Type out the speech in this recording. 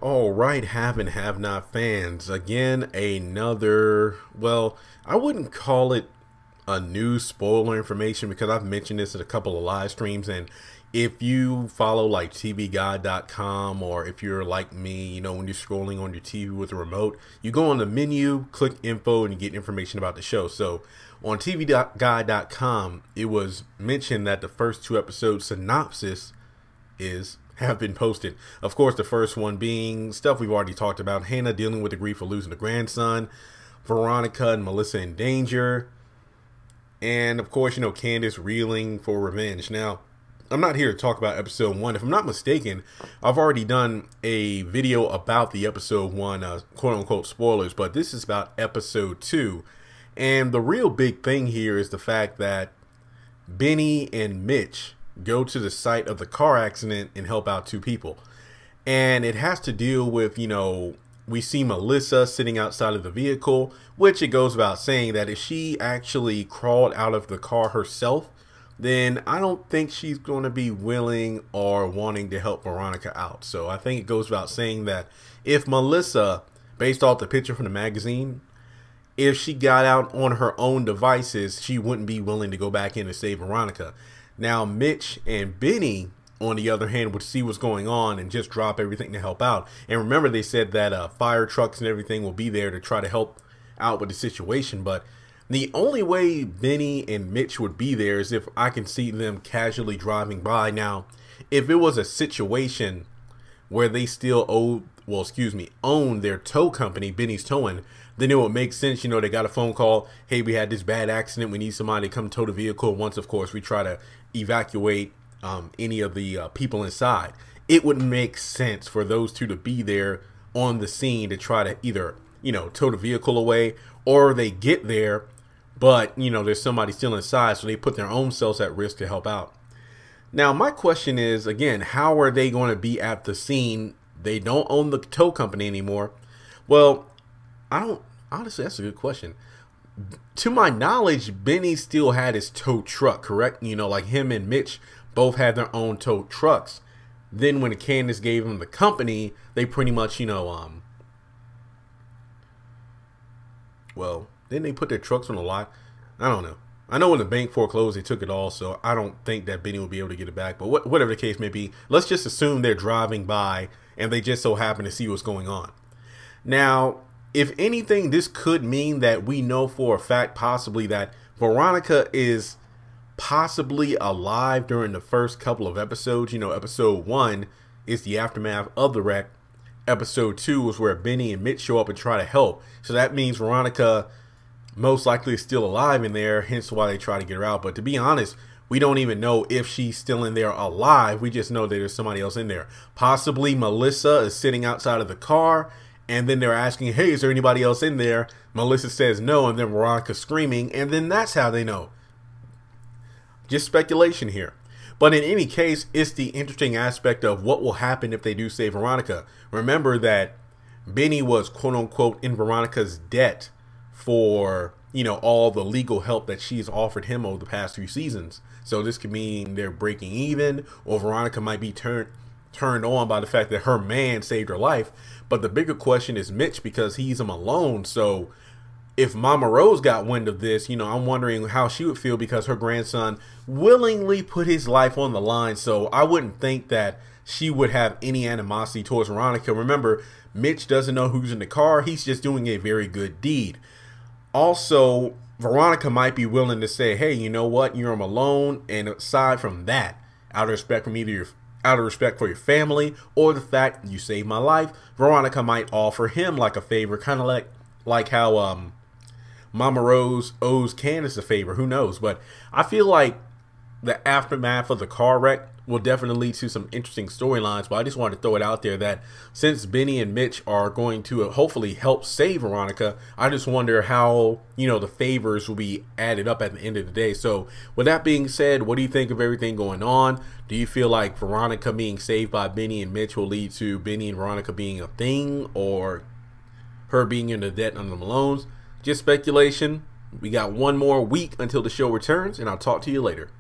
All right, have and have not fans. Again, another, well, I wouldn't call it a new spoiler information because I've mentioned this in a couple of live streams. And if you follow like tvguide.com, or if you're like me, you know, when you're scrolling on your TV with a remote, you go on the menu, click info, and you get information about the show. So on tvguide.com, it was mentioned that the first two episodes synopsis have been posted. Of course, the first one being stuff we've already talked about: Hannah dealing with the grief of losing a grandson, Veronica and Melissa in danger, and of course, you know, Candace reeling for revenge. Now, I'm not here to talk about episode 1. If I'm not mistaken, I've already done a video about the episode 1 quote unquote spoilers, but this is about episode 2. And the real big thing here is the fact that Benny and Mitch go to the site of the car accident and help out two people. And it has to deal with, you know, we see Melissa sitting outside of the vehicle, which it goes without saying that if she actually crawled out of the car herself, then I don't think she's going to be willing or wanting to help Veronica out. So I think it goes without saying that if Melissa, based off the picture from the magazine, if she got out on her own devices, she wouldn't be willing to go back in and save Veronica. Now, Mitch and Benny, on the other hand, would see what's going on and just drop everything to help out. And remember, they said that fire trucks and everything will be there to try to help out with the situation. But the only way Benny and Mitch would be there is if I can see them casually driving by. Now, if it was a situation where they still own their tow company, Benny's Towing, then it would make sense. You know, they got a phone call: hey, we had this bad accident, we need somebody to come tow the vehicle. Once, of course, we try to evacuate any of the people inside. It would make sense for those two to be there on the scene to try to either, you know, tow the vehicle away, or they get there, but, you know, there's somebody still inside, so they put their own selves at risk to help out. Now, my question is, again, how are they going to be at the scene? They don't own the tow company anymore. Well, honestly, that's a good question. To my knowledge, Benny still had his tow truck, correct? You know, like him and Mitch both had their own tow trucks. Then when Candace gave him the company, they pretty much, you know, well, didn't they put their trucks on the lot? I don't know. I know when the bank foreclosed, they took it all, so I don't think that Benny will be able to get it back. But whatever the case may be, let's just assume they're driving by and they just so happen to see what's going on. Now, if anything, this could mean that we know for a fact possibly that Veronica is possibly alive during the first couple of episodes. You know, episode 1 is the aftermath of the wreck. Episode 2 is where Benny and Mitch show up and try to help. So that means Veronica most likely is still alive in there, hence why they try to get her out. But to be honest, we don't even know if she's still in there alive. We just know that there's somebody else in there. Possibly Melissa is sitting outside of the car, and then they're asking, hey, is there anybody else in there? Melissa says no, and then Veronica's screaming, and then that's how they know. Just speculation here. But in any case, it's the interesting aspect of what will happen if they do save Veronica. Remember that Benny was quote unquote in Veronica's debt for, you know, all the legal help that she's offered him over the past 3 seasons. So this could mean they're breaking even, or Veronica might be turned on by the fact that her man saved her life. But the bigger question is Mitch, because he's a Malone. So if Mama Rose got wind of this, you know, I'm wondering how she would feel, because her grandson willingly put his life on the line. So I wouldn't think that she would have any animosity towards Veronica. Remember, Mitch doesn't know who's in the car. He's just doing a very good deed. Also, Veronica might be willing to say, hey, you know what, you're a Malone, and aside from that, out of respect for your family, or the fact you saved my life, Veronica might offer him like a favor, kind of like how Mama Rose owes Candace a favor. Who knows? But I feel like the aftermath of the car wreck will definitely lead to some interesting storylines. But I just wanted to throw it out there that since Benny and Mitch are going to hopefully help save Veronica, I just wonder how, you know, the favors will be added up at the end of the day. So with that being said, what do you think of everything going on? Do you feel like Veronica being saved by Benny and Mitch will lead to Benny and Veronica being a thing, or her being in the debt under the Malones? Just speculation. We got one more week until the show returns, and I'll talk to you later.